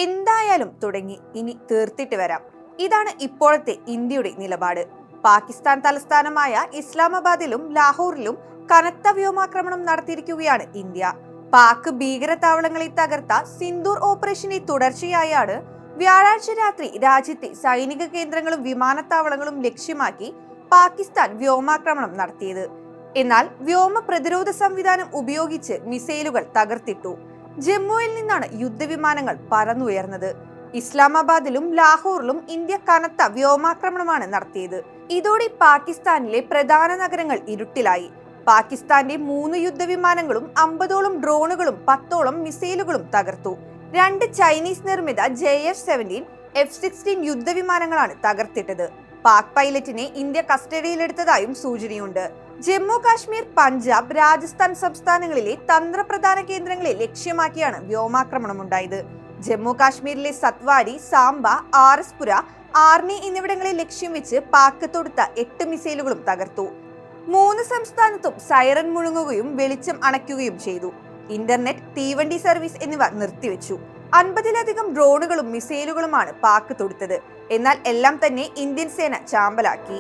എന്തായാലും തുടങ്ങി, ഇനി തീർത്തിട്ട് വരാം. ഇതാണ് ഇപ്പോഴത്തെ ഇന്ത്യയുടെ നിലപാട്. പാകിസ്ഥാൻ തലസ്ഥാനമായ ഇസ്ലാമാബാദിലും ലാഹോറിലും കനത്ത വ്യോമാക്രമണം നടത്തിയിരിക്കുകയാണ് ഇന്ത്യ. പാക് ഭീകര താവളങ്ങളെ തകർത്ത സിന്ദൂർ ഓപ്പറേഷന്റെ തുടർച്ചയായാണ് വ്യാഴാഴ്ച രാത്രി രാജ്യത്തെ സൈനിക കേന്ദ്രങ്ങളും വിമാനത്താവളങ്ങളും ലക്ഷ്യമാക്കി പാകിസ്ഥാൻ വ്യോമാക്രമണം നടത്തിയത്. എന്നാൽ വ്യോമ പ്രതിരോധ സംവിധാനം ഉപയോഗിച്ച് മിസൈലുകൾ തകർത്തിട്ടു. ജമ്മുവിൽ നിന്നാണ് യുദ്ധവിമാനങ്ങൾ പറന്നുയർന്നത്. ഇസ്ലാമാബാദിലും ലാഹോറിലും ഇന്ത്യ കനത്ത വ്യോമാക്രമണമാണ് നടത്തിയത്. ഇതോടെ പാകിസ്ഥാനിലെ പ്രധാന നഗരങ്ങൾ ഇരുട്ടിലായി. പാകിസ്ഥാന്റെ 3 യുദ്ധവിമാനങ്ങളും 50ഓളം ഡ്രോണുകളും 10ഓളം മിസൈലുകളും തകർത്തു. 2 ചൈനീസ് നിർമ്മിത JF-17, F-16 യുദ്ധവിമാനങ്ങളാണ് തകർത്തിട്ടത്. പാക് പൈലറ്റിനെ ഇന്ത്യ കസ്റ്റഡിയിലെടുത്തതായും സൂചനയുണ്ട്. ജമ്മു കാശ്മീർ, പഞ്ചാബ്, രാജസ്ഥാൻ സംസ്ഥാനങ്ങളിലെ തന്ത്രപ്രധാന കേന്ദ്രങ്ങളെ ലക്ഷ്യമാക്കിയാണ് വ്യോമാക്രമണമുണ്ടായത്. ജമ്മു കാശ്മീരിലെ സത്വാരി, സാംബ, ആർഎസ്പുര, ആർണി എന്നിവിടങ്ങളെ ലക്ഷ്യം വെച്ച് പാക് തൊടുത്ത 8 മിസൈലുകളും തകർത്തു. 3 സംസ്ഥാനത്തും സൈറൻ മുഴങ്ങുകയും വെളിച്ചം അണയ്ക്കുകയും ചെയ്തു. ഇന്റർനെറ്റ്, തീവണ്ടി സർവീസ് എന്നിവ നിർത്തിവെച്ചു. 50ലധികം ഡ്രോണുകളും മിസൈലുകളുമാണ് പാക് തൊടുത്തത്. എന്നാൽ എല്ലാം തന്നെ ഇന്ത്യൻ സേന ചാമ്പലാക്കി.